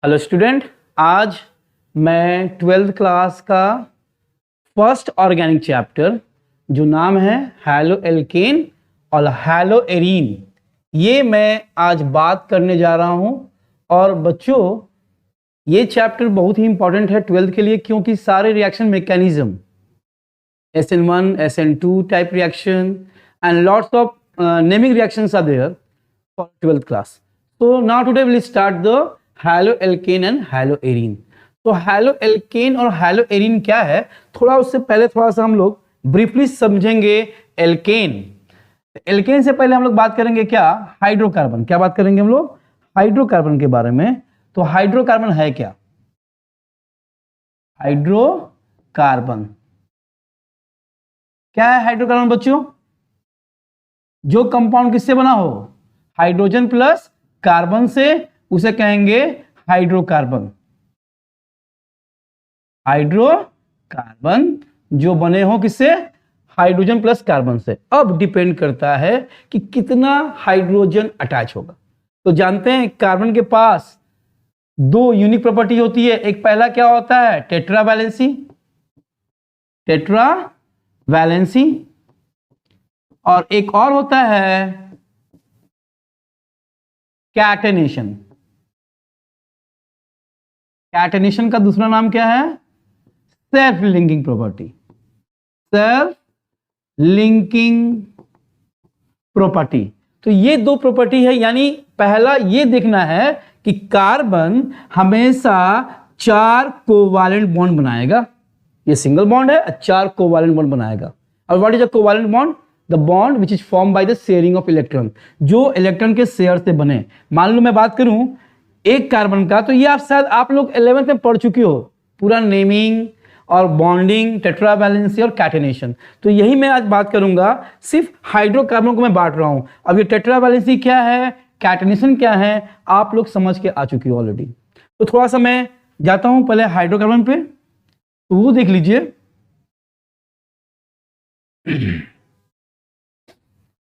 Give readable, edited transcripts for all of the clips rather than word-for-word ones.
Hello student, आज मैं 12th class का फर्स्ट ऑर्गेनिक चैप्टर जो नाम है हैलो एल्केन और हैलो एरीन, ये मैं आज बात करने जा रहा हूं। और बच्चों, ये चैप्टर बहुत ही इंपॉर्टेंट है 12th के लिए, क्योंकि सारे reaction mechanism SN1 SN2 type reaction and lots of naming reactions are there for 12th class. So now today we'll start the haloalkane and haloarine। तो haloalkane और haloarine क्या है, थोड़ा उससे पहले थोड़ा सा हम लोग ब्रीफली समझेंगे। एल्केन, एल्केन से पहले हम लोग बात करेंगे क्या, हाइड्रोकार्बन। क्या बात करेंगे हम लोग, हाइड्रोकार्बन के बारे में। तो हाइड्रोकार्बन है क्या, हाइड्रोकार्बन क्या है? हाइड्रोकार्बन बच्चों, जो कंपाउंड किससे बना हो, हाइड्रोजन प्लस कार्बन से, उसे कहेंगे हाइड्रोकार्बन। हाइड्रोकार्बन जो बने हो किससे, हाइड्रोजन प्लस कार्बन से। अब डिपेंड करता है कि कितना हाइड्रोजन अटैच होगा। तो जानते हैं कार्बन के पास दो यूनिक प्रॉपर्टी होती है। एक पहला क्या होता है, टेट्रा वैलेंसी, टेट्रा वैलेंसी, और एक और होता है कैटेनेशन। कैटेनेशन का दूसरा नाम क्या है, self linking property, self linking property. तो ये दो प्रॉपर्टी है, यानी पहला ये देखना है कि कार्बन हमेशा 4 कोवैलेंट बॉन्ड बनाएगा। ये सिंगल बॉन्ड है, 4 कोवैलेंट बॉन्ड बनाएगा। और what is a covalent bond, the bond which is form by the sharing of electron, जो इलेक्ट्रॉन के शेयर से बने। मान लो मैं बात करूं एक कार्बन का, तो ये आप लोग 11th में पढ़ चुके हो, पूरा नेमिंग और बॉन्डिंग, टेट्रा वैलेंसी और कैटेनेशन। तो यही मैं आज बात करूंगा, सिर्फ हाइड्रोकार्बन को मैं बांट रहा हूं। अब ये टेट्रा वैलेंसी क्या है, कैटेनेशन क्या है, आप लोग समझ के आ चुके हो ऑलरेडी। तो थोड़ा सा मैं जाता हूं पहले हाइड्रोकार्बन पे, तो वो देख लीजिए।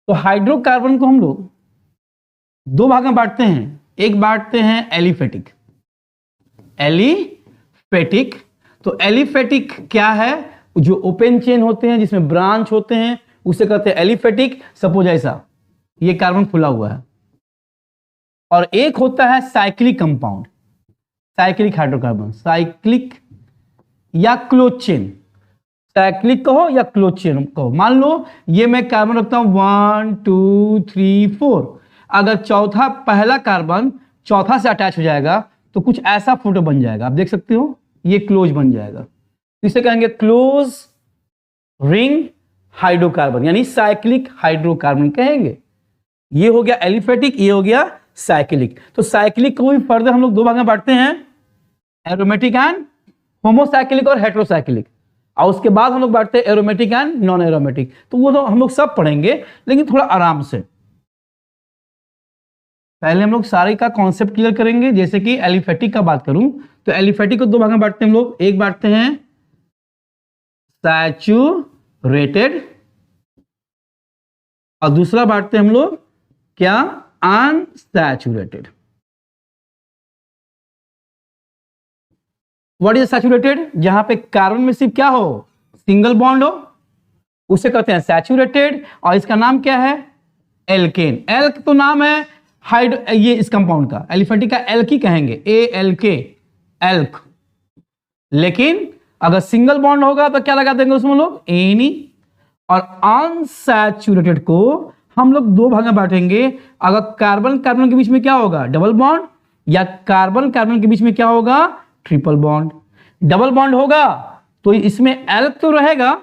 तो हाइड्रोकार्बन को हम लोग दो भाग में बांटते हैं। एक बांटते हैं एलिफेटिक, एलिफेटिक। तो एलिफेटिक क्या है, जो ओपन चेन होते हैं जिसमें ब्रांच होते हैं, उसे कहते हैं एलिफेटिक। सपोज ऐसा ये कार्बन खुला हुआ है। और एक होता है cyclic compound, cyclic hydrocarbon, cyclic या क्लोज चेन, साइक्लिक कहो या क्लोज चेन कहो। मान लो ये मैं कार्बन रखता हूं 1 2 3 4, अगर चौथा पहला कार्बन चौथा से अटैच हो जाएगा तो कुछ ऐसा फोटो बन जाएगा, आप देख सकते हो, ये क्लोज बन जाएगा। इसे कहेंगे क्लोज रिंग हाइड्रोकार्बन, यानी साइक्लिक हाइड्रोकार्बन कहेंगे। ये हो गया एलिफेटिक, ये हो गया साइक्लिक। तो साइक्लिक को भी फर्दर हम लोग दो भाग में बांटते हैं, एरोमेटिक एंड होमोसाइक्लिक और हेट्रोसाइक्लिक। और उसके बाद हम लोग बांटते हैं एरोमेटिक एंड नॉन एरोमेटिक। तो वो तो हम लोग सब पढ़ेंगे, लेकिन थोड़ा आराम से। पहले हम लोग सारे का कॉन्सेप्ट क्लियर करेंगे। जैसे कि एलिफेटिक का बात करूं, तो एलिफेटिक को दो भाग में बांटते हैं हम लोग। एक बांटते हैं सैचुरेटेड, और दूसरा बांटते हैं हम लोग क्या, अनसैचुरेटेड। व्हाट इज सैचुरेटेड, जहां पे कार्बन में सिर्फ क्या हो, सिंगल बॉन्ड हो, उसे कहते हैं सैचुरेटेड। और इसका नाम क्या है, एल्केन। एल्क तो नाम है ये इस कंपाउंड का, एलिफेटिक का एल्क ही कहेंगे, ALK, एल्क। लेकिन अगर सिंगल बॉन्ड होगा तो क्या लगा देंगे उसमें लोग, एनी। और अनसैचुरेटेड को हम लोग दो भाग में बांटेंगे। अगर कार्बन कार्बन के बीच में क्या होगा, डबल बॉन्ड, या कार्बन कार्बन के बीच में क्या होगा, ट्रिपल बॉन्ड। डबल बॉन्ड होगा तो इसमें एल्क तो रहेगा,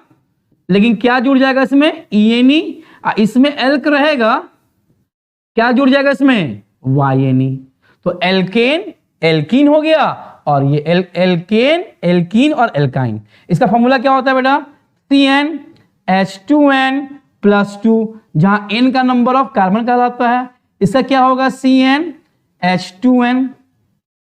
लेकिन क्या जुड़ जाएगा इसमें, ENE। इसमें एल्क रहेगा, क्या जुड़ जाएगा इसमें, YNE। तो एल्केन एल्कीन हो गया, और ये एल्केन एल्कीन और एल्काइन। इसका फॉर्मूला क्या होता है बेटा, CnH2n+2, जहां n का नंबर ऑफ कार्बन का आता है। इसका क्या होगा, CnH2n,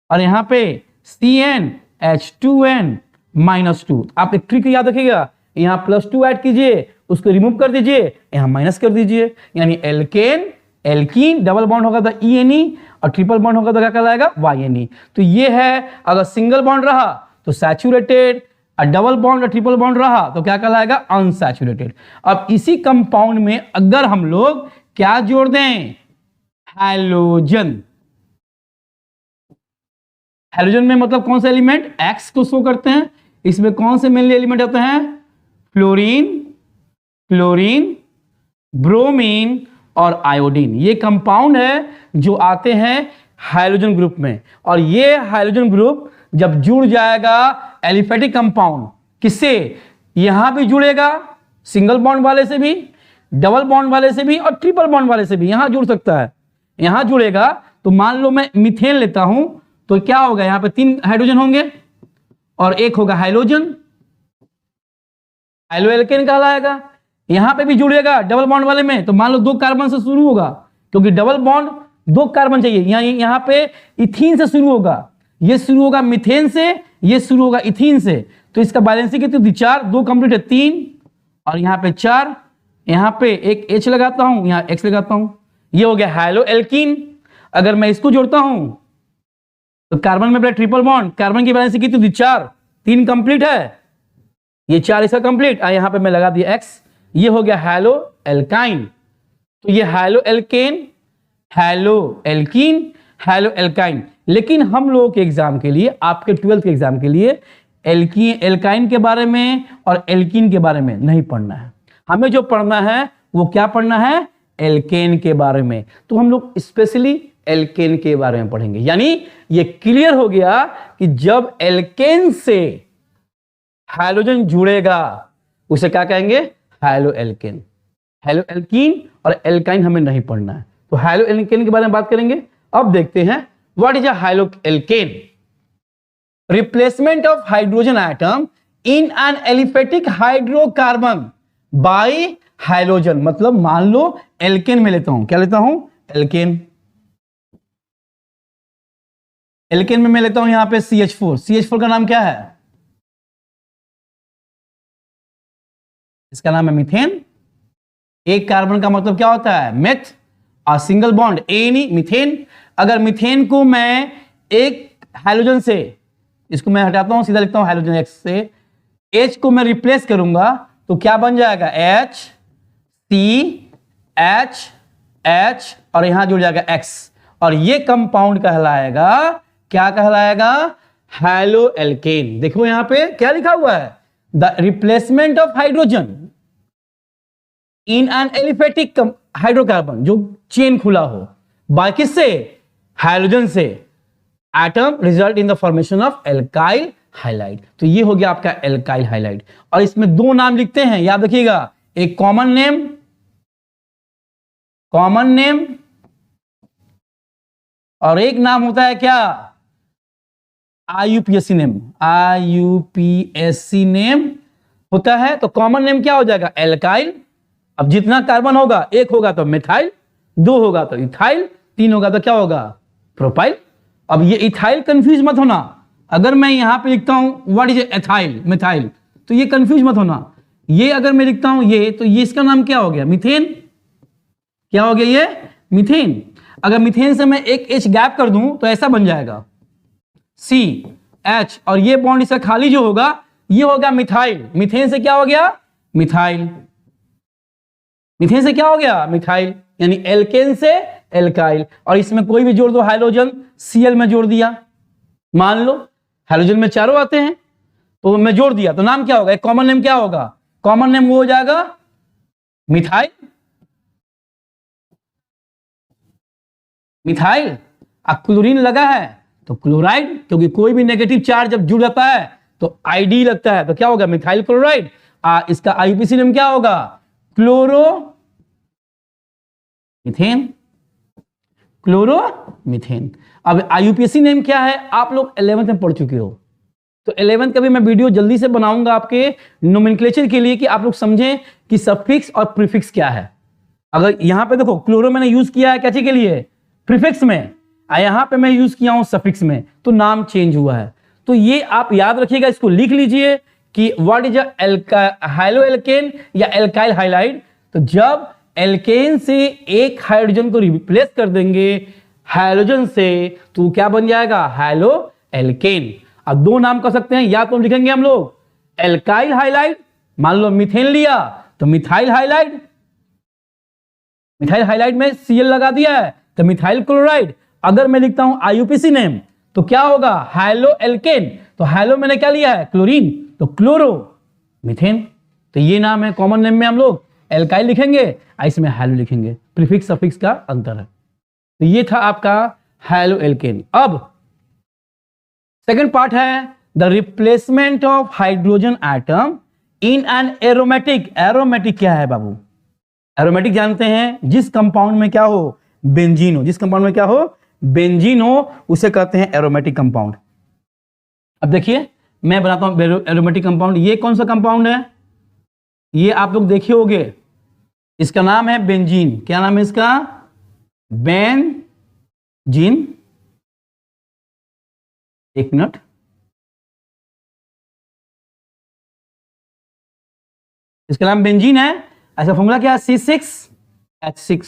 और यहां पे CnH2n-2। आप एक ट्रिक याद रखिएगा, यहां +2 ऐड कीजिए, उसको रिमूव कर दीजिए, यहां माइनस कर दीजिए, यानी एल्केन एल्कीन, डबल बॉन्ड होगा तो ENE, और ट्रिपल बॉन्ड होगा तो क्या कहलाएगा, YNE। तो ये है, अगर सिंगल बॉन्ड रहा तो सैचुरेटेड, और डबल बॉन्ड और ट्रिपल बॉन्ड रहा तो क्या कहलाएगा, अनसैचुरेटेड। अब इसी कंपाउंड में अगर हम लोग क्या जोड़ दें, हैलोजन। हैलोजन में मतलब कौन सा एलिमेंट, X को शो करते हैं। इसमें कौन से मेनली एलिमेंट होते हैं, फ्लोरीन, क्लोरीन, ब्रोमीन और आयोडीन। ये कंपाउंड है जो आते हैं हाइड्रोजन ग्रुप में, और ये हाइड्रोजन ग्रुप जब जुड़ जाएगा एलिफेटिक कंपाउंड, किससे, यहां भी जुड़ेगा सिंगल बॉन्ड वाले से भी, डबल बॉन्ड वाले से भी, और ट्रिपल बॉन्ड वाले से भी, यहां जुड़ सकता है, यहां जुड़ेगा। तो मान लो मैं मीथेन लेता हूं तो क्या होगा, यहां पे 3 हाइड्रोजन होंगे और एक होगा हाइलोजन, हाइलो एल्केन कहलाएगा। यहां पे भी जुड़ेगा डबल बॉन्ड वाले में, तो मान लो 2 कार्बन से शुरू होगा, क्योंकि डबल बॉन्ड 2 कार्बन चाहिए। यहां पे इथीन से शुरू होगा, ये शुरू होगा मीथेन से, ये शुरू होगा इथीन से। तो इसका बैलेंसिंग कितनी, 4, 2 कंप्लीट है 3, और यहां पे 4, यहां पे एक H लगाता हूं, यहां X लगाता हूं, ये हो गया हाइलो एल्कीन। अगर मैं इसको जोड़ता हूं तो कार्बन में ट्रिपल बॉन्ड, कार्बन की बैलेंसिंग कितनी, 4, 3 कंप्लीट है, ये 4 इसका कंप्लीट, यहां पे मैं लगा दिया X, ये हो गया हाइलो एल्काइन। तो ये halo alkane, halo alkene, halo alkyne. लेकिन हम लोगों के एग्जाम के लिए, आपके 12th के एग्जाम के लिए एल्काइन के बारे में और एल्कीन के बारे में नहीं पढ़ना है। हमें जो पढ़ना है वो क्या पढ़ना है, एल्केन के बारे में। तो हम लोग स्पेशली एल्केन के बारे में पढ़ेंगे। यानी ये क्लियर हो गया कि जब एल्केन से हाइड्रोजन जुड़ेगा उसे क्या कहेंगे, हाइलो एल्केन। हाइलो एल्कीन और एल्काइन हमें नहीं पढ़ना है, तो हाइलो एल्केन के बारे में बात करेंगे। अब देखते हैं what is a halo alkane. Replacement of hydrogen atom in an aliphatic hydrocarbon by hydrogen. मतलब मान लो एल्केन में लेता हूं, क्या लेता हूं, एल्केन। एल्केन में मैं लेता हूं यहां पे CH4। CH4 का नाम क्या है, इसका नाम है मीथेन। एक कार्बन का मतलब क्या होता है, मेथ, और सिंगल बॉन्ड ANE, मीथेन। अगर मीथेन को मैं एक हाइड्रोजन से, इसको मैं हटाता हूं, सीधा लिखता हूं हाइड्रोजन X से, H को मैं रिप्लेस करूंगा तो क्या बन जाएगा, H, C, H, H, और यहां जुड़ जाएगा X, और ये कंपाउंड कहलाएगा, क्या कहलाएगा, हाइलो एल्केन। देखो यहां पे क्या लिखा हुआ है, the replacement of hydrogen in an aliphatic hydrocarbon, जो चेन खुला हो, बाय किससे, हाइड्रोजन से, atom result in the formation of alkyl halide. तो ये हो गया आपका एल्काइल हाइलाइड। और इसमें 2 नाम लिखते हैं, याद रखिएगा, एक कॉमन नेम, कॉमन नेम, और एक नाम होता है क्या, IUPAC नेम। IUPAC नेम होता है। तो कॉमन नेम क्या हो जाएगा, एल्काइल। अब जितना कार्बन होगा, 1 होगा तो मिथाइल, 2 होगा तो इथाइल, 3 होगा तो क्या होगा, प्रोपाइल। अब ये इथाइल कंफ्यूज मत होना, अगर मैं यहां पे लिखता हूं व्हाट इज एथाइल, मिथाइल, तो ये कंफ्यूज मत होना। ये अगर मैं लिखता हूं ये, तो ये इसका नाम क्या हो गया, मीथेन। क्या हो गया ये, मीथेन। अगर मीथेन से मैं एक H गैप कर दूं तो ऐसा बन जाएगा CH, और ये बॉन्ड इसका खाली जो होगा ये होगा मिथाइल। मीथेन से क्या हो गया, मिथाइल। मीथेन से क्या हो गया, मिथाइल। यानी एल्केन से एल्काइल। और इसमें कोई भी जोड़ दो हाइड्रोजन, Cl में जोड़ दिया। मान लो हाइड्रोजन में 4 आते हैं तो मैं जोड़ दिया, तो नाम क्या होगा, एक कॉमन नेम क्या होगा, कॉमन नेम वो हो जाएगा मिथाइल। मिथाइल। क्लोरीन लगा है तो क्लोराइड, क्योंकि कोई भी नेगेटिव चार्ज जब जुड़ जाता है तो ID लगता है, तो क्या होगा, मिथाइल क्लोराइड। इसका IUPAC नेम क्या होगा, क्लोरो मीथेन, क्लोरो मीथेन। अब IUPAC नेम क्या है, आप लोग 11th में पढ़ चुके हो, तो 11th का भी मैं वीडियो जल्दी से बनाऊंगा आपके नोमेनक्लेचर के लिए, कि आप लोग समझें कि सफिक्स और प्रीफिक्स क्या है। अगर यहां पे देखो क्लोरो मैंने यूज किया है कैसे के लिए, प्रीफिक्स में, यहां पे मैं यूज किया हूं सफिक्स में, तो नाम चेंज हुआ है। तो ये आप याद रखिएगा, इसको लिख लीजिए कि व्हाट इज हाइलो एल्केन या एल्काइल हाइलाइड। तो जब एल्केन से एक हाइड्रोजन को रिप्लेस कर देंगे हाइड्रोजन से, तो क्या बन जाएगा? Halo alkane. अब दो नाम कर सकते हैं, या तो लिखेंगे हम लोग एल्काइल हाइलाइड, मान लो मीथेन लिया तो मिथाइल हाइलाइड, मिथाइल हाइलाइड में Cl लगा दिया है तो मिथाइल क्लोराइड। अगर मैं लिखता हूं आईयूपीसी नेम तो क्या होगा? Hello alkene. तो हैलो मैंने क्या लिया है? क्लोरीन, तो क्लोरो मीथेन। तो ये नाम है, कॉमन नेम में हम लोग एल्काइल लिखेंगे, इसमें हैलो लिखेंगे, प्रीफिक्स सफिक्स का अंतर है। तो ये था आपका हैलो एल्केन। अब सेकंड पार्ट है the replacement of hydrogen atom in an aromatic. Aromatic क्या है बाबू? एरोमेटिक जानते हैं जिस कंपाउंड में क्या हो? बेंजीन हो। जिस कंपाउंड में क्या हो? बेंजीन हो, उसे कहते हैं एरोमेटिक कंपाउंड। अब देखिए मैं बनाता हूं एरोमेटिक कंपाउंड। ये कौन सा कंपाउंड है? ये आप लोग देखे होंगे, इसका नाम है बेंजीन। क्या नाम है इसका? बेंजीन। एक मिनट, इसका नाम बेंजीन है। ऐसा फॉर्मूला क्या है? C6H6।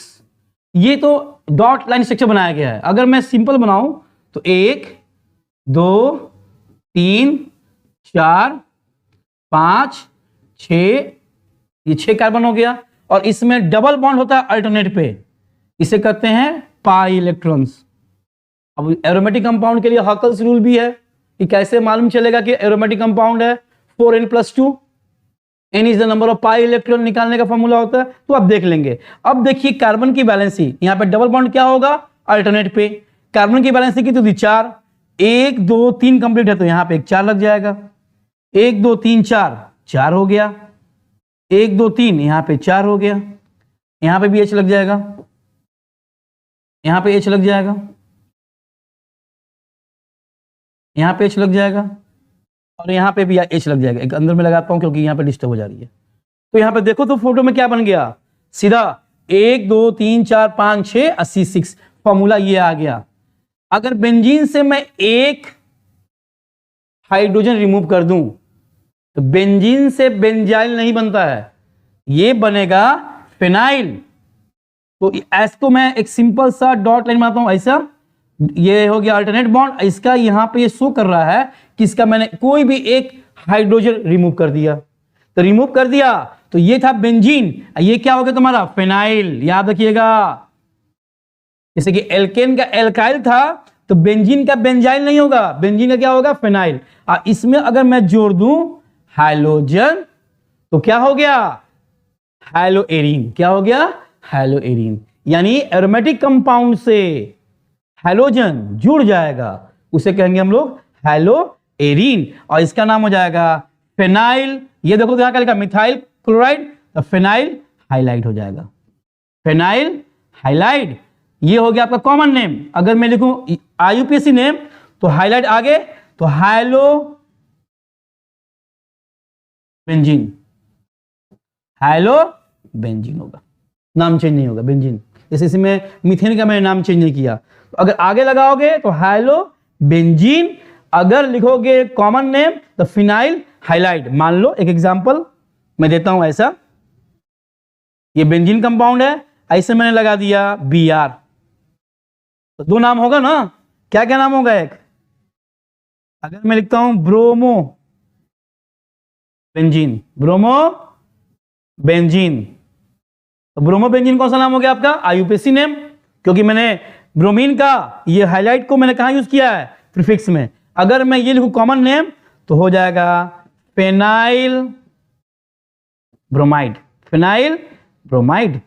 ये तो डॉट लाइन स्ट्रक्चर बनाया गया है। अगर मैं सिंपल बनाऊं तो 1 2 3 4 5 6, ये 6 कार्बन हो गया। और इसमें डबल बॉन्ड होता है अल्टरनेट पे, इसे कहते हैं पाई इलेक्ट्रॉन्स। अब एरोमेटिक कंपाउंड के लिए हकल्स रूल भी है कि कैसे मालूम चलेगा कि एरोमेटिक कंपाउंड है। 4n+2, n is the number of pi electron निकालने का फॉर्मूला होता है, तो आप देख लेंगे। अब देखिए कार्बन की बैलेंसी, यहां पे डबल बॉन्ड क्या होगा? अल्टरनेट पे। कार्बन की बैलेंसी कितनी थी? 4। 1 2 3 कंप्लीट है तो यहां पे एक 4 लग जाएगा। 1 2 3 4, 4 हो गया। 1 2 3, यहां पे 4 हो गया। यहां पे भी H लग जाएगा, यहां पे H लग जाएगा, यहां पे H लग जाएगा, और यहां पे भी H लग जाएगा। एक अंदर में लगाता हूं क्योंकि यहां पे डिस्टर्ब हो जा रही है। तो यहां पे देखो तो फोटो में क्या बन गया? सीधा 1 2 3 4 5 6 86 फॉर्मूला ये आ गया। अगर बेंजीन से मैं एक हाइड्रोजन रिमूव कर दूं तो बेंजीन से बेंजाइल नहीं बनता है, ये बनेगा फिनाइल। तो इसको मैं एक सिंपल सा डॉट लाइन बनाता हूं ऐसा, ये हो गया अल्टरनेट बॉन्ड। इसका यहां पे ये शो कर रहा है कि इसका मैंने कोई भी एक हाइड्रोजन रिमूव कर दिया। तो रिमूव कर दिया तो ये था बेंजीन, ये क्या हो गया तुम्हारा? फिनाइल। याद रखिएगा, जैसे कि एल्केन का एल्काइल था तो बेंजीन का बेंजाइल नहीं होगा, बेंजीन का क्या होगा? फिनाइल। इसमें अगर मैं जोड़ दूं हाइड्रोजन तो क्या हो गया? हैलोएरीन। क्या हो गया? हैलोएरीन। यानी एरोमेटिक कंपाउंड से हैलोजन जुड़ जाएगा, उसे कहेंगे हम लोग हैलोएरीन, और इसका नाम हो जाएगा फिनाइल। ये देखो तो यहां क्या लिखा? मिथाइल क्लोराइड, तो फिनाइल हाइलाइड हो जाएगा। फिनाइल हाइलाइड, ये हो गया आपका कॉमन नेम। अगर मैं लिखूं आईयूपीएसी नेम तो हाइलाइट आगे, तो हाइलो बेंजीन, हाइलो बेंजीन होगा, नाम चेंज नहीं होगा बेंजीन। जैसे इसमें मीथेन का मैंने नाम चेंज नहीं किया, तो अगर आगे लगाओगे तो हाइलो बेंजीन, अगर लिखोगे कॉमन नेम तो फिनाइल हाइलाइड। मान लो एक एग्जांपल मैं देता हूं, ऐसा ये बेंजीन कंपाउंड है, ऐसे मैंने लगा दिया Br, तो दो नाम होगा ना? क्या क्या नाम होगा? एक, अगर मैं लिखता हूं ब्रोमो बेंजीन, ब्रोमो बेंजीन, तो ब्रोमो बेंजीन कौन सा नाम हो गया आपका? आईयूपीएसी नेम, क्योंकि मैंने ब्रोमीन का ये हाइलाइट को मैंने कहां यूज किया है? प्रीफिक्स में। अगर मैं ये लिखूं कॉमन नेम तो हो जाएगा फेनाइल ब्रोमाइड, फेनाइल ब्रोमाइड।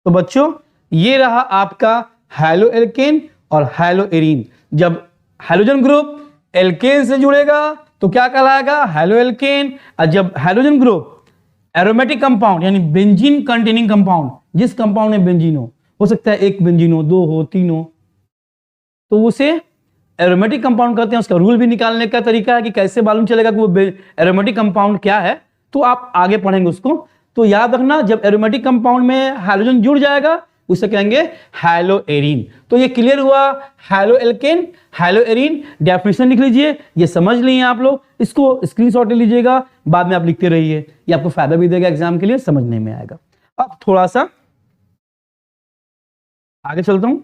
तो बच्चों ये रहा आपका हैलोएल्केन और हैलोएरीन। जब हाइड्रोजन ग्रुप एल्केन से जुड़ेगा तो क्या कहलाएगा? हैलोएल्केन। और जब हाइड्रोजन ग्रुप एरोमेटिक कंपाउंड यानी बेंजीन कंटेनिंग कंपाउंड, जिस कंपाउंड में बेंजीन हो सकता है एक बेंजीन हो, दो हो, तीन हो, तो उसे एरोमेटिक कंपाउंड कहते हैं। उसका रूल भी निकालने का तरीका है कि कैसे मालूम चलेगा कि वो एरोमेटिक कंपाउंड क्या है, तो आप आगे पढ़ेंगे उसको। तो याद रखना, जब एरोमेटिक कंपाउंड में हाइड्रोजन जुड़ जाएगा उसे कहेंगे हैलोएरीन। तो ये क्लियर हुआ, हैलोएल्केन, हैलोएरीन। डेफिनेशन लिख लीजिए, ये समझ लिए आप लोग, इसको स्क्रीनशॉट ले लीजिएगा, बाद में आप लिखते रहिए, ये आपको फायदा भी देगा, एग्जाम के लिए समझने में आएगा। अब थोड़ा सा आगे चलता हूं।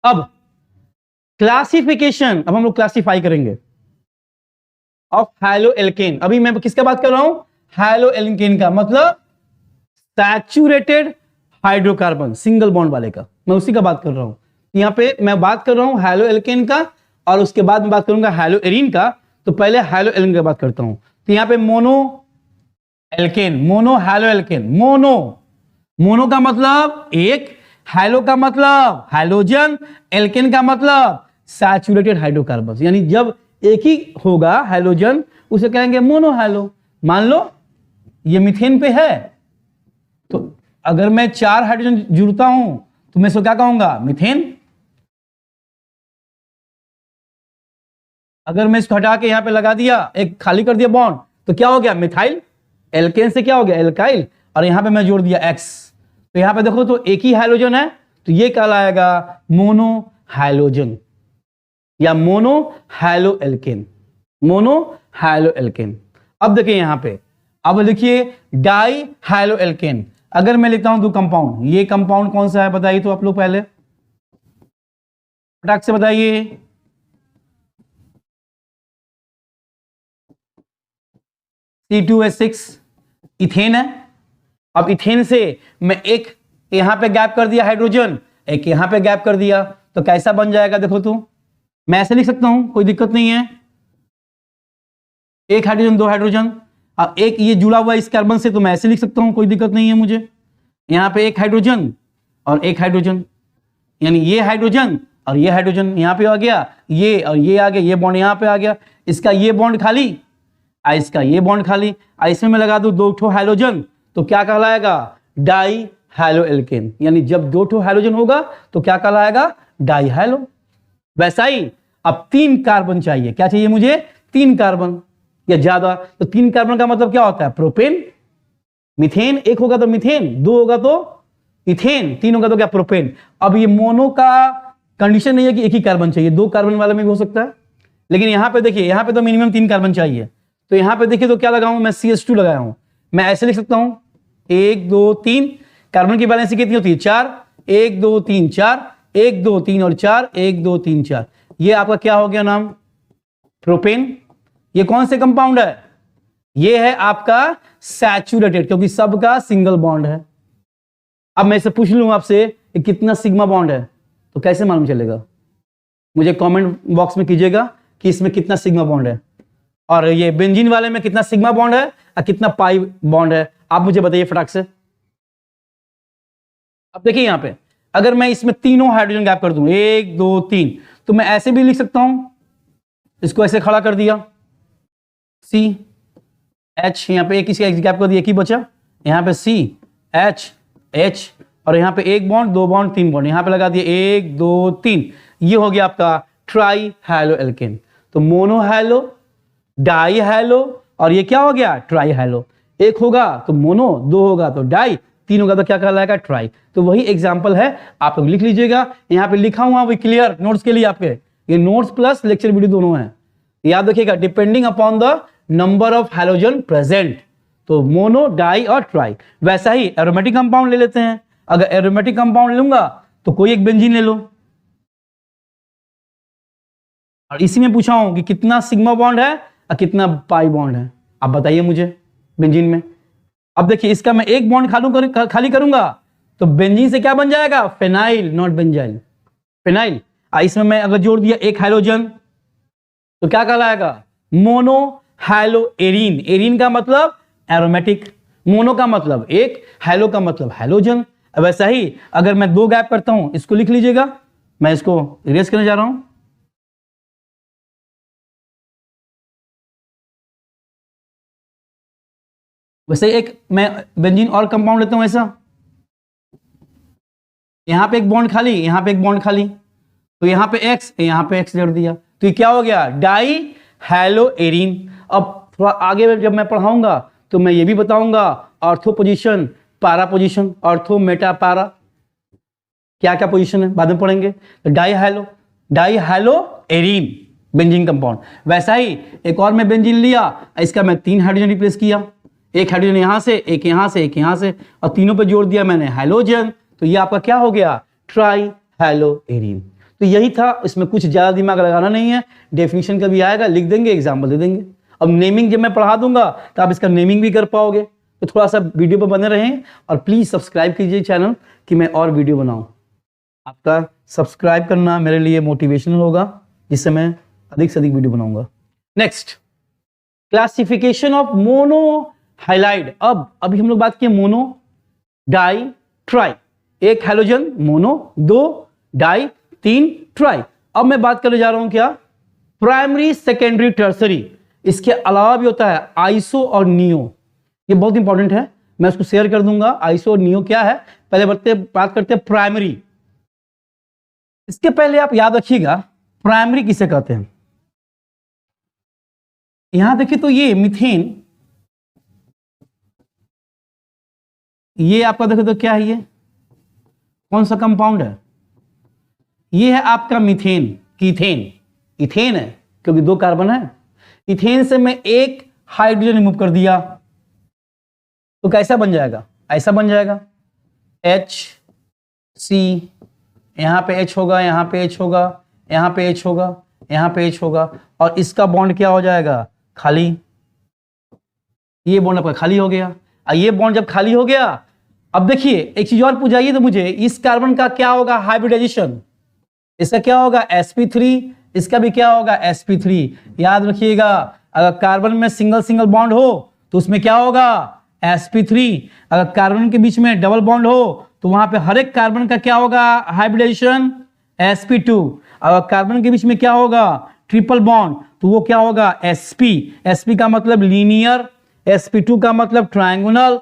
अब क्लासिफिकेशन, अब हम लोग क्लासिफाई करेंगे ऑफ हैलो एल्केन। अभी मैं किसका बात कर रहा हूं? हैलो एल्केन का, मतलब सैचुरेटेड हाइड्रोकार्बन, सिंगल बॉन्ड वाले का, मैं उसी का बात कर रहा हूं। यहां पे मैं बात कर रहा हूं हैलो एल्केन का, और उसके बाद मैं बात करूंगा हैलो एरीन का। तो पहले हैलो एल्केन की बात करता हूं। तो यहां पे mono alkane, mono halo alkane, mono का मतलब एक, हैलो का मतलब हाइड्रोजन, एल्केन का मतलब सैचुरेटेड हाइड्रोकार्बन। यानी जब एक ही होगा हाइड्रोजन, उसे कहेंगे मोनो हैलो। मान लो ये मीथेन पे है, तो अगर मैं 4 हाइड्रोजन जुड़ता हूं तो मैं इसको क्या कहूंगा? मीथेन। अगर मैं इसको हटा के यहां पे लगा दिया, एक खाली कर दिया बॉन्ड, तो क्या हो गया? मिथाइल। एल्केन से क्या हो गया? एल्काइल। और यहां पे मैं जोड़ दिया एक्स, तो यहां पे देखो तो एक ही हाइड्रोजन है, तो ये कहलाएगा मोनो हाइड्रोजन या mono halo alkane, mono halo alkane. अब देखिए यहां पे, अब लिखिए डाई हैलो एल्केन। अगर मैं लिखता हूं दो कंपाउंड, ये कंपाउंड कौन सा है बताइए तो आप लोग पहले फटाक से बताइए। C2H6 इथेन है। अब इथेन से मैं एक यहां पे गैप कर दिया हाइड्रोजन, एक यहां पे गैप कर दिया, तो कैसा बन जाएगा? देखो तो मैं ऐसे लिख सकता हूं, कोई दिक्कत नहीं है। एक हाइड्रोजन, दो हाइड्रोजन, अब एक ये जुड़ा हुआ इस कार्बन से, तो मैं ऐसे लिख सकता हूं, कोई दिक्कत नहीं है मुझे। यहां पे एक हाइड्रोजन और एक हाइड्रोजन, यानी ये हाइड्रोजन और ये हाइड्रोजन यहां पे आ गया, ये और ये आ गया, ये बॉन्ड यहां पे आ गया, इसका ये बॉन्ड खाली, इसका ये बॉन्ड खाली, इसमें मैं लगा दूं दो ठो हाइड्रोजन, तो क्या कहलाएगा? Di halo alkane. यानी जब दो ठो हाइड्रोजन होगा तो क्या कहलाएगा? Di halo. वैसा ही अब 3 कार्बन चाहिए, क्या चाहिए मुझे? 3 कार्बन या ज्यादा। तो 3 कार्बन का मतलब क्या होता है? प्रोपेन। मीथेन एक होगा तो मीथेन, 2 होगा तो इथेन, 3 होगा तो क्या? प्रोपेन। अब ये मोनो का कंडीशन नहीं है कि एक ही कार्बन चाहिए, 2 कार्बन वाला में भी हो सकता है, लेकिन यहां पे देखिए, यहां पे तो मिनिमम 3 कार्बन चाहिए। तो यहां पे देखिए तो क्या लगाऊं मैं? CH2 लगाया हूं। मैं ऐसे लिख सकता हूं 1 2 3, कार्बन की बैलेंस कितनी होती है? 4, 1 2 3 4, 1 2 3 और 4, 1 2 3 4। ये आपका क्या हो गया नाम? प्रोपेन। ये कौन से कंपाउंड है? ये है आपका सैचुरेटेड, क्योंकि सबका सिंगल बॉन्ड है। अब मैं इसे पूछ लूं आपसे कि कितना सिग्मा बॉन्ड है, तो कैसे मालूम चलेगा? मुझे कमेंट बॉक्स में कीजिएगा कि इसमें कितना सिग्मा बॉन्ड है, और ये बेंजीन वाले में कितना सिग्मा बॉन्ड है और कितना पाई बॉन्ड है, आप मुझे बताइए फटाक से। अब देखिए यहां पे, अगर मैं इसमें तीनों हाइड्रोजन गैप कर दूं, 1 2 3, तो मैं ऐसे भी लिख सकता हूं, इसको ऐसे खड़ा कर दिया, सी एच, यहां पे एक इसका गैप कर दिया, एक ही बचा, यहां पे सी एच एच, और यहां पे एक बॉन्ड, दो बॉन्ड, तीन बॉन्ड, यहां पे लगा दिया 1 2 3। ये हो गया आपका ट्राई हैलो एल्केन। तो मोनो हैलो, डाई हैलो, और ये क्या हो गया? Try hello. एक होगा तो मोनो, 2 होगा तो डाई, 3 होगा तो क्या कहलाएगा? ट्राई। तो वही एग्जांपल है, आप लोग लिख लीजिएगा। यहां पे लिखा हुआ क्लियर नोट्स के लिए आपके, ये नोट्स प्लस लेक्चर वीडियो दोनों है, याद रखिएगा। Depending upon the number of halogen present, तो मोनो, डाई और ट्राई। वैसा ही एरोमेटिक कंपाउंड ले लेते हैं। अगर एरोमेटिक कंपाउंड लूंगा तो कोई एक बेंजीन ले लो, और इसी में पूछा हूं कि कितना सिग्मा बॉन्ड है और कितना पाई बॉन्ड है, आप बताइए मुझे बेंजीन में। अब देखिए इसका मैं एक बॉन्ड खाली करूंगा तो बेंजीन से क्या बन जाएगा? Phenyl, not benzyl, phenyl. इसमें मैं अगर जोड़ दिया एक हाइड्रोजन तो क्या कहलाएगा? Mono hello arene. एरीन का मतलब एरोमेटिक, मोनो का मतलब एक, हैलो का मतलब हैलोजन। वैसा ही अगर मैं 2 गैप करता हूं, इसको लिख लीजिएगा, मैं इसको इरेज करने जा रहा हूं। वैसे एक मैं बेंजीन और कंपाउंड लेता हूं ऐसा, यहां पे एक बॉन्ड खाली, यहां पे एक बॉन्ड खाली, तो यहां पे एक्स, यहां पे एक्स जोड़ दिया, तो ये क्या हो गया? Di halo arene. अब थोड़ा आगे जब मैं पढ़ाऊंगा तो मैं ये भी बताऊंगा ortho position, para position, ortho meta para, क्या क्या पोजीशन है बाद में पढ़ेंगे। तो di halo arene benzene compound. वैसा ही एक और मैं बेंजीन लिया, इसका मैं 3 हाइड्रोजन रिप्लेस किया, एक हाइड्रोजन यहां से, एक यहां से, एक यहां से, और तीनों पे जोड़ दिया मैंने हाइलोजन, तो ये आपका क्या हो गया, ट्राई हैलोएरिन। तो यही था, इसमें कुछ ज्यादा दिमाग लगाना नहीं है, डेफिनेशन का भी आएगा, लिख देंगे, एग्जाम्पल दे देंगे। अब नेमिंग जब मैं पढ़ा दूंगा तो आप इसका नेमिंग भी कर पाओगे। तो थोड़ा सा वीडियो पर बने रहें और प्लीज सब्सक्राइब कीजिए चैनल कि मैं और वीडियो बनाऊं। आपका सब्सक्राइब करना मेरे लिए मोटिवेशनल होगा, जिससे मैं अधिक से अधिक वीडियो बनाऊंगा। Next, classification of mono halide. अब अभी हम लोग बात किए मोनो, डाई, ट्राई। एक हाइड्रोजन मोनो, दो डाई, तीन ट्राई। अब मैं बात करने जा रहा हूं क्या, प्राइमरी, सेकेंडरी, टर्सरी। इसके अलावा भी होता है आइसो और नियो, ये बहुत इंपॉर्टेंट है, मैं उसको शेयर कर दूंगा। आइसो और नियो क्या है, पहले बात करते हैं प्राइमरी। इसके पहले आप याद रखिएगा प्राइमरी किसे कहते हैं। यहां देखिए तो ये मीथेन, ये आपका देखो तो क्या है, ये कौन सा कंपाउंड है, ये है आपका मीथेन, कीथेन, इथेन है क्योंकि दो कार्बन है। इथेन से मैं एक हाइड्रोजन रिमूव कर दिया तो कैसा बन जाएगा, ऐसा बन जाएगा HC, यहां पे H होगा, यहां पे H होगा, यहां पे H होगा, यहां पे H होगा, और इसका बॉन्ड क्या हो जाएगा, खाली। ये बॉन्ड आपका खाली हो गया। और ये बॉन्ड जब खाली हो गया, अब देखिए एक चीज और पूछाइए तो मुझे, इस कार्बन का क्या होगा हाइब्रिडाइजेशन, इसका क्या होगा sp3, इसका भी क्या होगा sp3। याद रखिएगा अगर कार्बन में सिंगल सिंगल बॉन्ड हो तो उसमें क्या होगा sp3, अगर कार्बन के बीच में डबल बॉन्ड हो तो वहां पे हर एक कार्बन का क्या होगा हाइब्रिडाइजेशन sp2, अगर कार्बन के बीच में क्या होगा ट्रिपल बॉन्ड तो वो क्या होगा sp का मतलब लीनियर, sp2 का मतलब ट्रायंगुलर,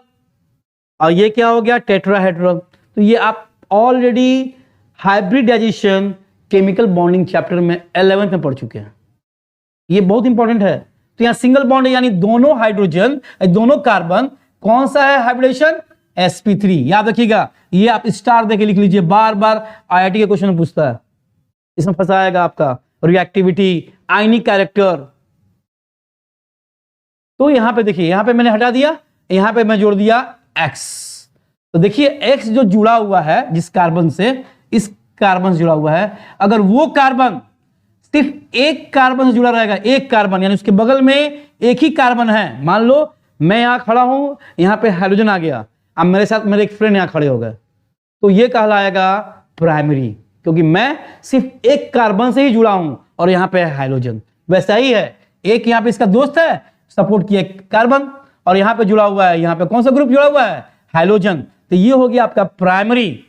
और ये क्या हो गया टेट्राहेड्रल। तो ये आप already hybridisation chemical bonding chapter में 11th में पढ़ चुके हैं, ये बहुत इंपॉर्टेंट है। तो यहां सिंगल बॉन्ड यानी दोनों हाइड्रोजन, दोनों कार्बन, कौन सा है हाइब्रिडेशन sp3। याद रखिएगा, ये आप स्टार देके लिख लीजिए, बार बार IIT के क्वेश्चन पूछता है, इसमें फंसाएगा आपका रिएक्टिविटी, आयनिक कैरेक्टर। तो यहां पे देखिए, यहां पे मैंने हटा दिया, यहां पे मैं जोड़ दिया X। तो देखिए X जो जुड़ा हुआ है जिस कार्बन से, इस कार्बन से जुड़ा हुआ है, अगर वो कार्बन सिर्फ एक कार्बन से जुड़ा रहेगा, एक कार्बन यानी उसके बगल में एक ही कार्बन है, मान लो मैं यहां खड़ा हूं, यहां पे हाइड्रोजन आ गया, अब मेरे साथ मेरे एक फ्रेंड यहां खड़े हो गए, तो ये कहलाएगा प्राइमरी, क्योंकि मैं सिर्फ एक कार्बन से ही जुड़ा हूं और यहां पे हाइड्रोजन। वैसा ही है, एक यहां पे इसका दोस्त है, सपोर्ट किया कार्बन, और यहां पे जुड़ा हुआ है, यहां पे कौन सा ग्रुप जुड़ा हुआ है हाइड्रोजन, तो ये हो गया आपका प्राइमरी।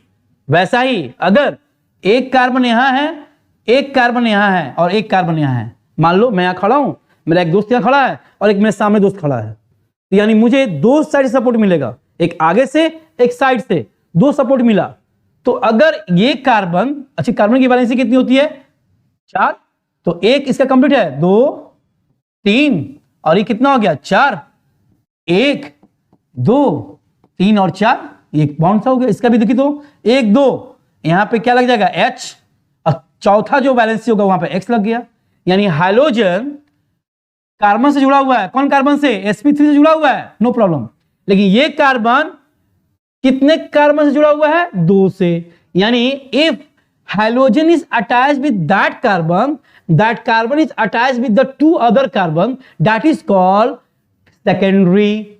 वैसा ही अगर एक कार्बन यहां है, एक कार्बन यहां है और एक कार्बन यहां है, मान लो मैं यहां खड़ा हूं, मेरा एक दोस्त यहां खड़ा है और एक मेरे सामने दोस्त खड़ा है, तो यानी मुझे दो साइड सपोर्ट मिलेगा, एक आगे से एक साइड से, दो सपोर्ट मिला। तो अगर ये कार्बन, अच्छा कार्बन की वैलेंसी कितनी होती है 4, तो एक इसका कंप्लीट है 2 3 और ये कितना हो गया 4, 1 2 3 और 4, एक बाउंड सा हो गया। इसका भी देखिए तो 1 2, यहां पे क्या लग जाएगा H, और चौथा जो वैलेंसी होगा वहां पे X लग गया। यानी हाइड्रोजन कार्बन से जुड़ा हुआ है, कौन कार्बन से sp3 से जुड़ा हुआ है, नो प्रॉब्लम, लेकिन ये कार्बन कितने कार्बन से जुड़ा हुआ है 2 से। यानी if hydrogen is attached with that carbon is attached with the 2 other carbon, that is called secondary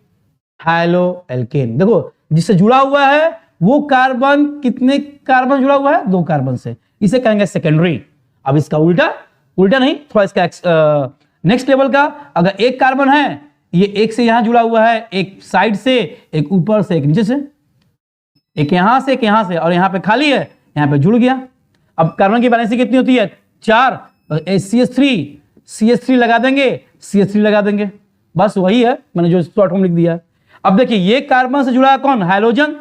haloalkane. देखो जिससे जुड़ा हुआ है वो कार्बन कितने कार्बन जुड़ा हुआ है 2 कार्बन से, इसे कहेंगे सेकेंडरी। अब इसका उल्टा नहीं, थोड़ा इसका नेक्स्ट लेवल का, अगर एक कार्बन है, ये एक से यहां जुड़ा हुआ है, एक साइड से, एक ऊपर से, एक नीचे से, एक यहां से, एक यहां से, और यहां पे खाली है, यहां पे जुड़ गया। अब कार्बन की वैलेंसी कितनी होती है 4, CH3 लगा देंगे, CH3 लगा देंगे, बस वही है, मैंने जो शॉर्ट फॉर्म लिख दिया है। अब देखिए ये कार्बन से जुड़ा है कौन हाइड्रोजन,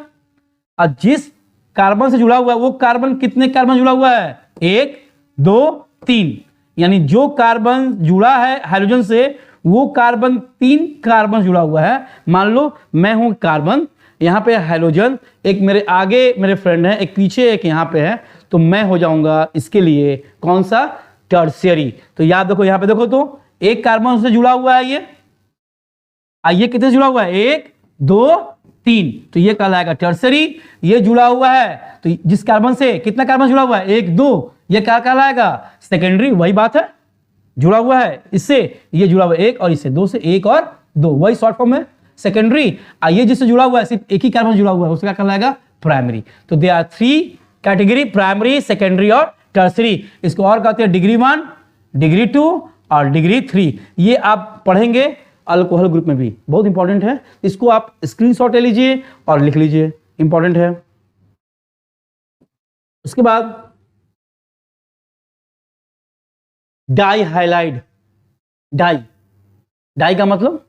और जिस कार्बन से जुड़ा हुआ है वो कार्बन कितने कार्बन जुड़ा हुआ है 1 2 3, यानी जो कार्बन जुड़ा है हाइड्रोजन से वो कार्बन 3 कार्बन जुड़ा हुआ है। मान लो मैं हूं कार्बन, यहां पे हाइड्रोजन, एक मेरे आगे मेरे फ्रेंड है, एक पीछे, एक यहां पे है, तो मैं हो जाऊंगा इसके लिए कौन सा टर्शियरी। तो याद देखो, यहां पे देखो तो एक कार्बन से जुड़ा हुआ है ये, ये कितने जुड़ा हुआ है, 1 2 3, तो ये कहलाएगा टर्सरी। ये जुड़ा हुआ है तो जिस कार्बन से कितना कार्बन जुड़ा हुआ है, 1 2, ये क्या कहलाएगा, सेकेंडरी। वही बात है, जुड़ा हुआ है इससे, ये जुड़ा हुआ है 1 और इससे 2 से 1 और 2, वही शॉर्ट फॉर्म है सेकेंडरी। ये जिससे जुड़ा हुआ है सिर्फ एक ही कार्बन जुड़ा हुआ है, उसका क्या कहलाएगा, प्राइमरी। तो they are 3 category, primary, secondary और टर्सरी। इसको और कहते हैं डिग्री 1, डिग्री 2 और डिग्री 3। ये आप पढ़ेंगे अल्कोहल ग्रुप में भी, बहुत इंपॉर्टेंट है। इसको आप स्क्रीनशॉट ले लीजिए और लिख लीजिए, इंपॉर्टेंट है। उसके बाद डाई हाइलाइड। डाई का मतलब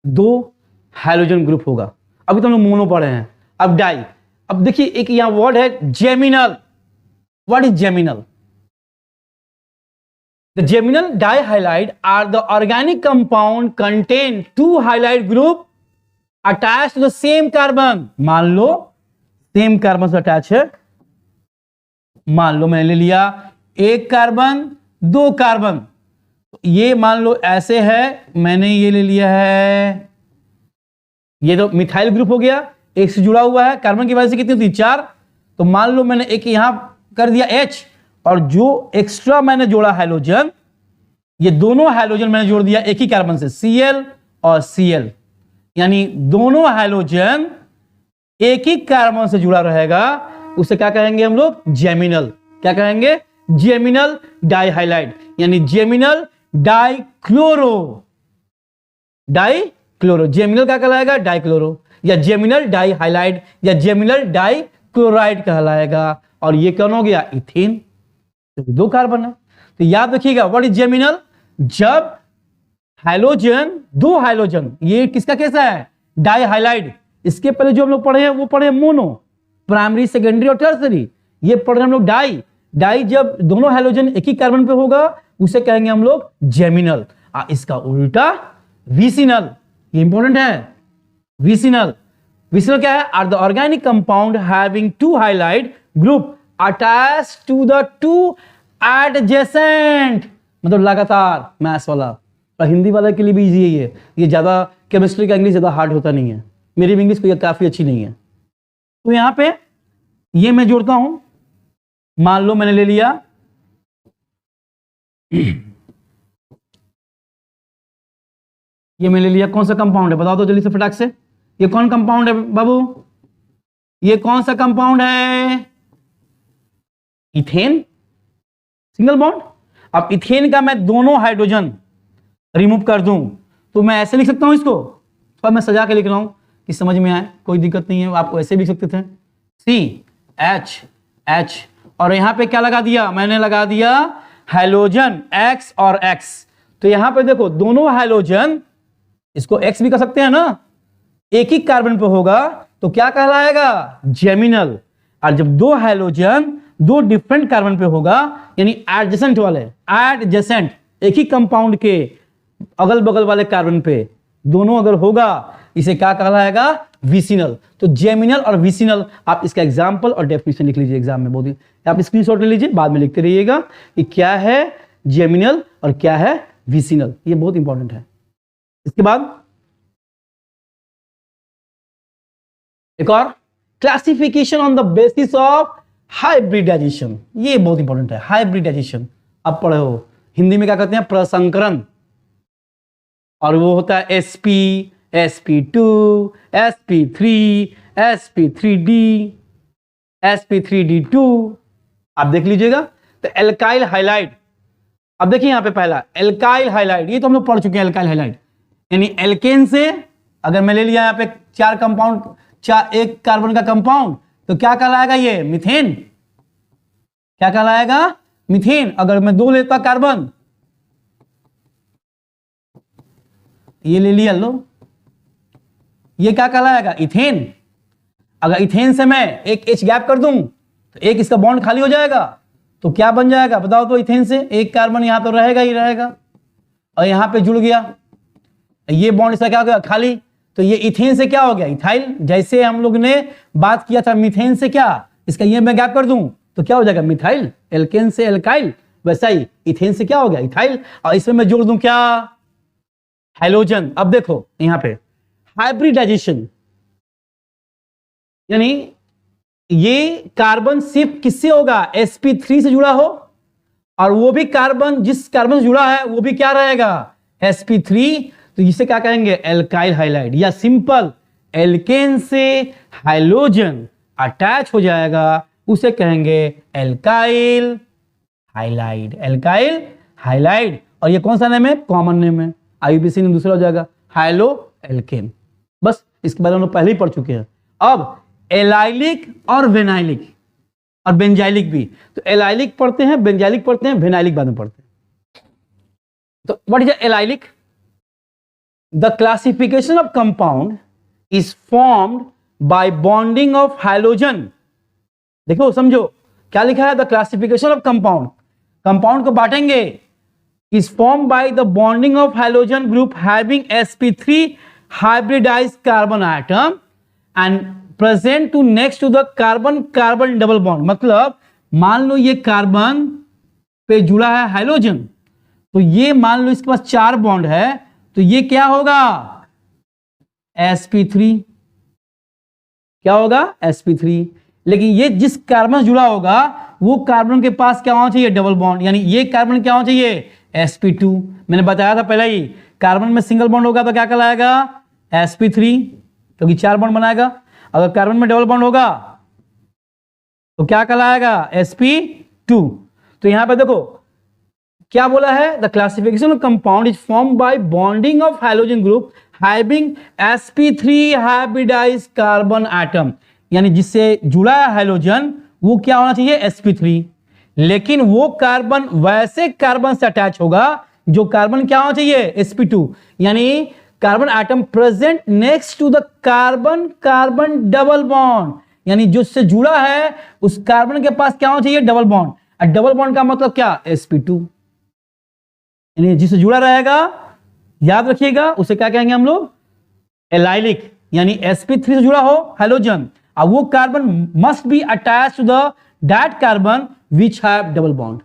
2 हाइड्रोजन ग्रुप होगा। अभी तो हम लोग मोनो पढ़े हैं, अब डाई। अब देखिए एक यहां वर्ड है geminal. What is geminal? The geminal dihalide are the organic compound contain 2 halide group attached to the same carbon। मान लो सेम कार्बन से अटैच है, मान लो मैंने ले लिया 1 कार्बन 2 कार्बन, ये मान लो ऐसे है, मैंने ये ले लिया है, ये तो मिथाइल ग्रुप हो गया, एक से जुड़ा हुआ है, कार्बन की वजह से कितनी होती है, 4। तो मान लो मैंने एक यहां कर दिया H, और जो एक्स्ट्रा मैंने जोड़ा हाइड्रोजन, ये दोनों हाइड्रोजन मैंने जोड़ दिया एक ही कार्बन से, Cl और Cl, यानी दोनों हाइड्रोजन एक ही कार्बन से जुड़ा रहेगा, उसे क्या कहेंगे हम लोग, जेमिनल। क्या कहेंगे, जेमिनल डाइहाइलाइड, यानी जेमिनल डाइक्लोरो। जेमिनल क्या कहलाएगा, डाइक्लोरो, या जेमिनल डाइहाइलाइड, या जेमिनल डाइक्लोराइड कहलाएगा। और ये कौन हो गया, इथेन, तो 2 कार्बन है। तो याद रखिएगा व्हाट इज जेमिनल, जब हाइड्रोजन 2 हाइड्रोजन, ये किसका कैसा है, डाइहाइलाइड। इसके पहले जो हम लोग पढ़े हैं वो पढ़े मोनो, प्राइमरी, सेकेंडरी और टर्सरी। ये पढ़ रहे हम लोग डाई जब दोनों हाइड्रोजन एक ही कार्बन पे होगा उसे कहेंगे हम लोग जेमिनल। इसका उल्टा विसिनल, ये इंपॉर्टेंट है। विसिनल क्या है, are the organic compound having 2 halide group attached to the 2 adjacent, मतलब लगातार, मैथ्स वाला और हिंदी वाला के लिए भी इजी है ये ज्यादा केमिस्ट्री का इंग्लिश ज्यादा हार्ड होता नहीं है, मेरी भी इंग्लिश को काफी अच्छी नहीं है। तो यहां पे ये मैं जोड़ता हूं, मान लो मैंने ले लिया ये मैंने लिया, कौन सा कंपाउंड है बताओ तो जल्दी से फटाक से, ये कौन कंपाउंड है बाबू, ये कौन सा कंपाउंड है, इथेन, सिंगल बॉन्ड। अब इथेन का मैं दोनों हाइड्रोजन रिमूव कर दूं तो मैं ऐसे लिख सकता हूं इसको, तो मैं सजा के लिख रहा हूं कि समझ में आए, कोई दिक्कत नहीं है, आपको ऐसे भी लिख सकते थे, CH, और यहां पे क्या लगा दिया, मैंने लगा दिया हाइड्रोजन X और X। तो यहां पे देखो दोनों हाइड्रोजन, इसको X भी कर सकते हैं ना, एक ही कार्बन पे होगा तो क्या कहलाएगा, जेमिनल। और जब 2 हाइड्रोजन 2 डिफरेंट कार्बन पे होगा, यानी एडजेसेंट वाले, एडजेसेंट एक ही कंपाउंड के अगल बगल वाले कार्बन पे दोनों अगर होगा, इसे क्या कहलाएगा, विसिनल। तो जेमिनल और विसिनल, आप इसका एग्जांपल और डेफिनेशन लिख लीजिए एग्जाम में, बहुत आप स्क्रीनशॉट ले लीजिए, बाद में लिखते रहिएगा कि क्या है जेमिनल और क्या है विसिनल, ये बहुत इंपॉर्टेंट है। इसके बाद एक और, classification on the basis of hybridisation, ये बहुत इंपॉर्टेंट है। हाइब्रिडाइजेशन अब पढ़े हो, हिंदी में क्या कहते हैं, प्रसंकरण, और वो होता है sp, sp2, sp3, sp3d, sp3d2, आप देख लीजिएगा। तो एल्काइल हाइलाइड, अब देखिए यहां पे पहला एल्काइल हाइलाइड, ये तो हम लोग पढ़ चुके हैं, एल्काइल हाइलाइड यानी एल्केन से अगर मैं ले लिया यहां पे 4 कंपाउंड, 1 कार्बन का कंपाउंड, तो क्या कहलाएगा, ये मीथेन, क्या कहलाएगा, मीथेन। अगर मैं 2 लेता कार्बन, ये ले लिया लो, ये क्या कहलाएगा, इथेन। अगर इथेन से मैं एक H गैप कर दूं तो एक इसका बॉन्ड खाली हो जाएगा, तो क्या बन जाएगा बताओ तो, इथेन से 1 कार्बन यहां तो रहेगा ही रहेगा, और यहां पे जुड़ गया, ये बॉन्ड इसका क्या हो गया, खाली। तो ये इथेन से क्या हो गया, इथाइल। जैसे हम लोग ने बात किया था मीथेन से, क्या इसका ये मैं गैप कर दूं तो क्या हो जाएगा, मिथाइल। एल्केन से एल्काइल, वैसा ही इथेन से क्या हो गया, इथाइल। और इसमें मैं जोड़ दूं क्या, हैलोजन। अब देखो यहां पे हाइब्रिडाइजेशन, यानी ये कार्बन सिर्फ किससे होगा, sp3 से जुड़ा हो, और वो भी कार्बन जिस कार्बन से जुड़ा है वो भी क्या रहेगा, sp3। तो इसे क्या कहेंगे, एल्काइल हाइलाइड, या सिंपल एल्केन से हाइलोजन अटैच हो जाएगा उसे कहेंगे एल्काइल हाइलाइड, एल्काइल हाइलाइड। और ये कौन सा नेम है, कॉमन नेम है, आईयूपीएसी नेम दूसरा हो जाएगा हाइलो एल्केन। बस इसके बारे में हम लोग पहले ही पढ़ चुके हैं। अब एलाइलिक और वेनाइलिक और बेंजाइलिक भी, तो एलाइलिक पढ़ते हैं, बेंजाइलिक पढ़ते हैं, वेनाइलिक बाद में पढ़ते हैं। तो what is allylic? The classification of compound is formed by bonding of halogen. देखो समझो क्या लिखा है, the classification of compound, compound को बांटेंगे, is formed by the bonding of halogen group having sp3 hybridized carbon atom and present to next to the carbon carbon double bond। मतलब मान लो ये कार्बन पे जुड़ा है हाइलोजन, तो ये मान लो इसके पास 4 बॉन्ड है, तो ये क्या होगा, sp3, क्या होगा, sp3। लेकिन ये जिस कार्बन से जुड़ा होगा वो कार्बन के पास क्या होना चाहिए, डबल बॉन्ड, यानी ये कार्बन क्या होना चाहिए, sp2। मैंने बताया था पहले ही, कार्बन में सिंगल बॉन्ड होगा तो क्या कहलाएगा, sp3, क्योंकि 4 बॉन्ड बनाएगा। अगर कार्बन में डबल बॉन्ड होगा तो क्या कहलाएगा, sp2। तो यहां पे देखो क्या बोला है, the classification of compound is form bye bonding of halogen group having sp3 hybridised carbon atom, यानी जिससे जुड़ा है हाइलोजन वो क्या होना चाहिए, sp3। लेकिन वो कार्बन वैसे कार्बन से अटैच होगा जो कार्बन क्या होना चाहिए, sp2, यानी carbon atom present next to the carbon carbon double bond, यानी जो से जुड़ा है उस कार्बन के पास क्या होना चाहिए, डबल बॉन्ड। और डबल बॉन्ड का मतलब क्या, sp2, यानी जिससे जुड़ा रहेगा, याद रखिएगा उसे क्या कहेंगे हम लोग, एलाइलिक, यानी sp3 से जुड़ा हो हाइलोजन, और वो carbon must be attach to the that carbon which have double bond,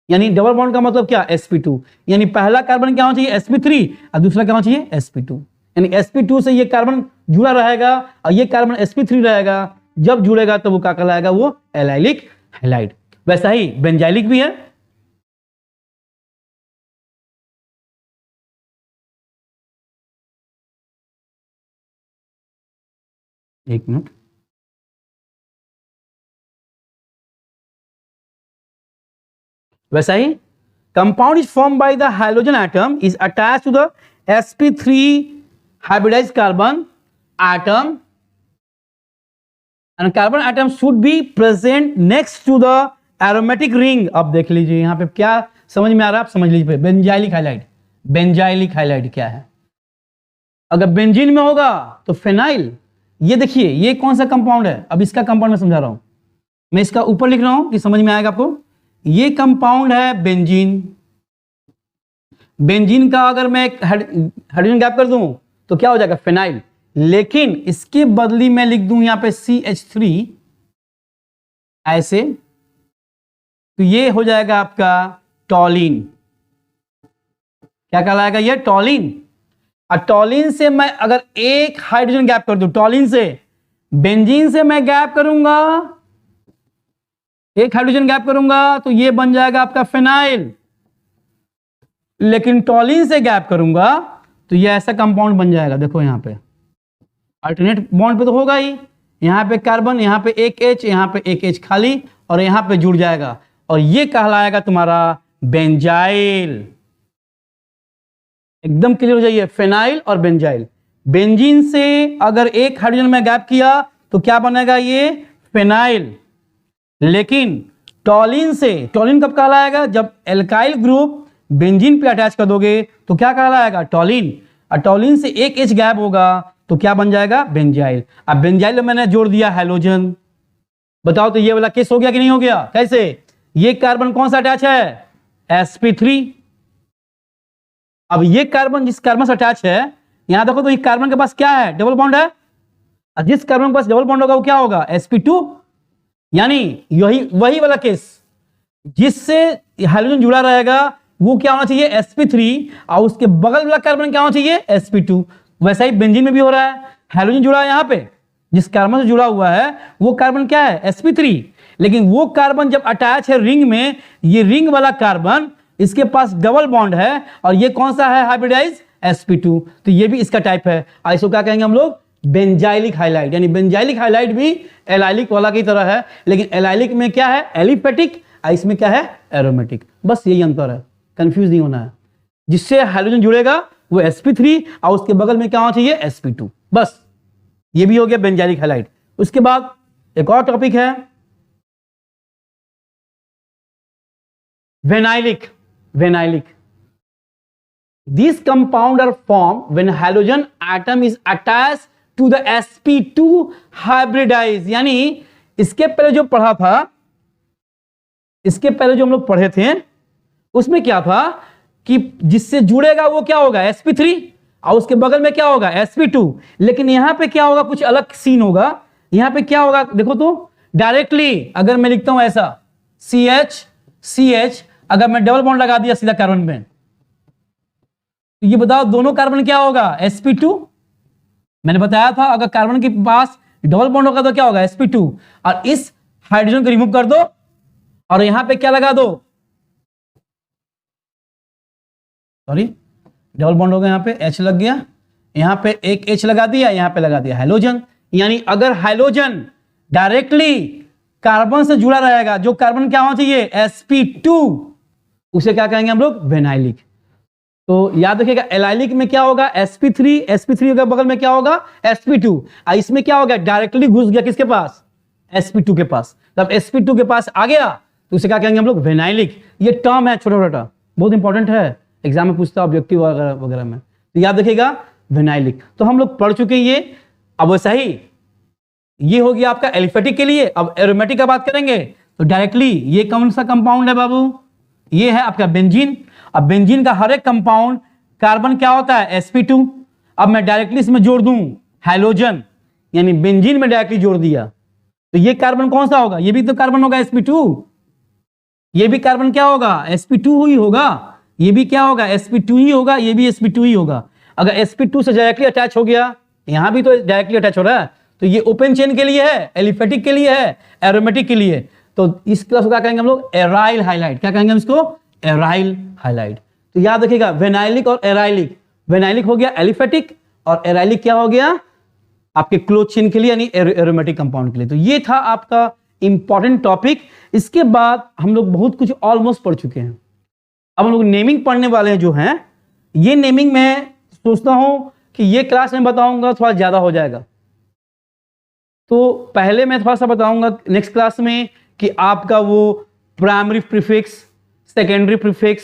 यानी डबल बॉन्ड का मतलब क्या, sp2, यानी पहला कार्बन क्या होना चाहिए, sp3, और दूसरा क्या होना चाहिए, sp2, यानी sp2 से ये कार्बन जुड़ा रहेगा और ये कार्बन sp3 रहेगा, जब जुड़ेगा तो वो क्या कहलाएगा, वो एलाइलिक हैलाइड। वैसा ही बेंजाइलिक भी है। एक मिनट, वैसा ही compound is form by the halogen atom is attach to the sp3 hybridised carbon atom and carbon atom should be present next to the aromatic ring. अब देख लीजिए यहां पे क्या समझ में आ रहा है, आप समझ लीजिए। बेंजाइलिक हाइलाइड, बेंजाइलिक हाइलाइड क्या है, अगर बेंजीन में होगा तो फेनाइल, ये देखिए ये कौन सा कंपाउंड है, अब इसका कंपाउंड मैं समझा रहा हूं, मैं इसका ऊपर लिख रहा हूं कि समझ में आएगा आपको। ये कंपाउंड है बेंजीन, बेंजीन का अगर मैं एक हाइड्रोजन गैप कर दूं तो क्या हो जाएगा, फेनाइल। लेकिन इसके बदली मैं लिख दूं यहां पे CH3 ऐसे, तो ये हो जाएगा आपका टॉलिन, क्या कहलाएगा, ये टॉलिन। और टॉलिन से मैं अगर एक हाइड्रोजन गैप कर दूं, टॉलिन से, बेंजीन से मैं गैप करूंगा, एक हाइड्रोजन गैप करूंगा तो ये बन जाएगा आपका फेनाइल। लेकिन टॉलिन से गैप करूंगा तो ये ऐसा कंपाउंड बन जाएगा, देखो यहां पे अल्टरनेट बॉन्ड पे तो होगा ही, यहां पे कार्बन, यहां पे एक H, यहां पे एक H खाली, और यहां पे जुड़ जाएगा, और ये कहलाएगा तुम्हारा बेंजाइल। एकदम क्लियर हो जाइए, फेनाइल और बेंजाइल। बेंजीन से अगर एक हाइड्रोजन में गैप किया तो क्या बनेगा, ये फेनाइल। लेकिन टॉलिन से, टॉलिन कब कहलाएगा, जब एल्काइल ग्रुप बेंजीन पे अटैच कर दोगे तो क्या कहलाएगा, टॉलिन। और टॉलिन से एक H गैप होगा तो क्या बन जाएगा, बेंजाइल। अब बेंजाइल में मैंने जोड़ दिया हाइलोजन, बताओ तो ये वाला केस हो गया कि नहीं हो गया, कैसे, ये कार्बन कौन सा अटैच है, sp3। अब ये कार्बन जिस कार्बन से अटैच है, यहां देखो तो ये कार्बन के पास क्या है, डबल बॉन्ड है, और जिस कार्बन के पास डबल बॉन्ड होगा वो क्या होगा, sp2, यानी यही वही वाला केस जिससे हाइड्रोजन जुड़ा रहेगा, वो क्या होना चाहिए sp3 और उसके बगल वाला कार्बन क्या होना चाहिए sp2। वैसा ही बेंजीन में भी हो रहा है, हाइड्रोजन जुड़ा है, यहां पे जिस कार्बन से जुड़ा हुआ है वो कार्बन क्या है sp3, लेकिन वो कार्बन जब अटैच है रिंग में, ये रिंग वाला कार्बन इसके पास डबल बॉन्ड है और ये कौन सा है हाइब्रिडाइज sp2, तो ये भी इसका टाइप है। इसको क्या कहेंगे हम लोग, बेंजाइलिक हाइलाइट। यानी बेंजाइलिक हाइलाइट भी एलाइलिक वाला की तरह है, लेकिन एलाइलिक में क्या है एलिफेटिक, इसमें क्या है एरोमेटिक। बस यही अंतर है, कंफ्यूज नहीं होना है। जिससे हाइड्रोजन जुड़ेगा वो sp3 और उसके बगल में क्या होना चाहिए sp2। बस ये भी हो गया बेंजाइलिक हाइलाइट। उसके बाद एक और टॉपिक है vinylic. Vinylic, this compound are form when hydrogen atom is attached to the sp2 hybridise. यानी इसके पहले जो पढ़ा था, इसके पहले जो हम लोग पढ़े थे उसमें क्या था कि जिससे जुड़ेगा वो क्या होगा sp3 और उसके बगल में क्या होगा sp2, लेकिन यहां पे क्या होगा, कुछ अलग सीन होगा। यहां पे क्या होगा देखो तो, डायरेक्टली अगर मैं लिखता हूं ऐसा CH, अगर मैं डबल बॉन्ड लगा दिया सीधा कार्बन में, तो ये बताओ दोनों कार्बन क्या होगा sp2। मैंने बताया था अगर कार्बन के पास डबल बॉन्ड होगा तो क्या होगा sp2, और इस हाइड्रोजन को रिमूव कर दो और यहां पे क्या लगा दो, सॉरी डबल बॉन्ड हो गया, यहां पे H लग गया, यहां पे एक H लगा दिया, यहां पे लगा दिया हाइड्रोजन। यानी अगर हाइड्रोजन डायरेक्टली कार्बन से जुड़ा रहेगा, जो कार्बन क्या होना चाहिए sp2, उसे क्या कहेंगे हम लोग वेनाइलिक। तो याद रखिएगा एलाइलिक में क्या होगा sp3 के बगल में क्या होगा sp2, इसमें क्या होगा डायरेक्टली घुस गया किसके पास sp2 के पास, तब sp2 के पास आ गया तो उसे क्या कहेंगे हम लोग वेनाइलिक। ये टर्म है छोटा छोटा, बहुत इंपॉर्टेंट है, एग्जाम में पूछता ऑब्जेक्टिव वगैरह वगैरह में, तो याद रखिएगा वेनाइलिक। तो हम लोग पढ़ चुके ये। अब वैसा ही ये हो गया आपका एलिफेटिक के लिए। अब एरोमेटिक का बात करेंगे तो डायरेक्टली ये कौन सा कंपाउंड है बाबू, ये है आपका बेंजीन। अब बेंजीन का हर एक कंपाउंड कार्बन क्या होता है sp2। अब मैं डायरेक्टली इसमें जोड़ दूं हाइड्रोजन, यानी बेंजीन में डायरेक्टली जोड़ दिया, तो ये कार्बन कौन सा होगा, ये भी तो कार्बन होगा sp2, ये भी कार्बन क्या होगा sp2 ही होगा, ये भी क्या होगा sp2 ही होगा, ये भी sp2 ही होगा। अगर sp2 से डायरेक्टली अटैच हो गया, यहां भी तो डायरेक्टली अटैच हो रहा है, तो ये ओपन चेन के लिए है, एलिफेटिक के लिए है, एरोमेटिक के लिए। तो इस क्लास को क्या कहेंगे हम लोग एराइल हाइलाइट। क्या कहेंगे हम इसको एराइल हाइलाइट। तो याद रखिएगा वेनाइलिक और एराइलिक, वेनाइलिक हो गया एलिफेटिक और एराइलिक क्या हो गया आपके क्लोज चेन के लिए यानी एरोमेटिक कंपाउंड के लिए। तो ये था आपका इंपॉर्टेंट टॉपिक। इसके बाद हम लोग बहुत कुछ ऑलमोस्ट पढ़ चुके हैं। अब हम लोग नेमिंग पढ़ने वाले हैं जो हैं, ये नेमिंग मैं सोचता हूं कि ये क्लास में बताऊंगा थोड़ा ज्यादा हो जाएगा, तो पहले मैं थोड़ा सा बताऊंगा नेक्स्ट क्लास में कि आपका वो primary prefix, secondary prefix,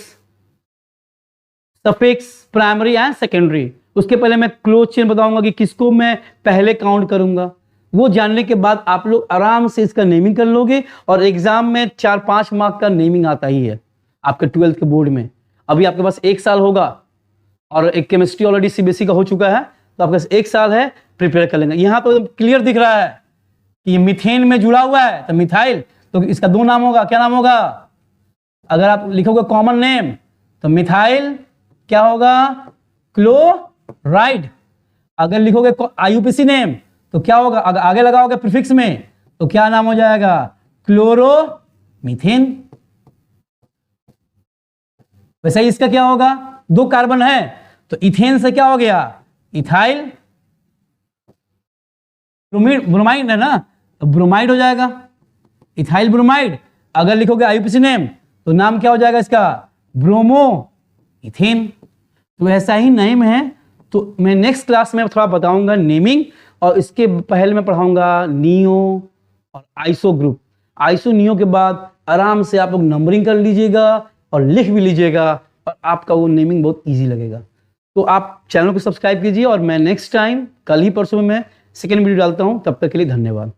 suffix, primary and secondary. उसके पहले मैं क्लोज चेन बताऊंगा कि किसको मैं पहले काउंट करूंगा। वो जानने के बाद आप लोग आराम से इसका नेमिंग कर लोगे और एग्जाम में 4-5 मार्क का नेमिंग आता ही है आपके 12th के बोर्ड में। अभी आपके पास 1 साल होगा और एक केमिस्ट्री ऑलरेडी सीबीएसई का हो चुका है, तो आपके पास 1 साल है, प्रिपेयर कर लेंगे। यहाँ तो क्लियर दिख रहा है कि ये मीथेन में जुड़ा हुआ है तो मिथाइल, तो इसका 2 नाम होगा। क्या नाम होगा, अगर आप लिखोगे कॉमन नेम तो मिथाइल क्या होगा क्लोराइड। अगर लिखोगे आईयूपीसी नेम तो क्या होगा, अगर आगे लगाओगे प्रीफिक्स में तो क्या नाम हो जाएगा क्लोरोमीथेन। वैसे ही इसका क्या होगा, 2 कार्बन है तो इथेन से क्या हो गया इथाइल, ब्रोमाइड है ना तो ब्रोमाइड हो जाएगा, इथाइल ब्रोमाइड। अगर लिखोगे आईयूपीसी नेम तो नाम क्या हो जाएगा इसका ब्रोमो इथेन। तो ऐसा ही नेम है। तो मैं नेक्स्ट क्लास में थोड़ा बताऊंगा नेमिंग, और इसके पहले मैं पढ़ाऊंगा नियो और आइसो ग्रुप। आइसो नियो के बाद आराम से आप लोग नंबरिंग कर लीजिएगा और लिख भी लीजिएगा और आपका वो नेमिंग बहुत इजी लगेगा। तो आप चैनल को सब्सक्राइब कीजिए और मैं नेक्स्ट टाइम कल ही परसों में मैं सेकेंड वीडियो डालता हूं। तब तक के लिए धन्यवाद।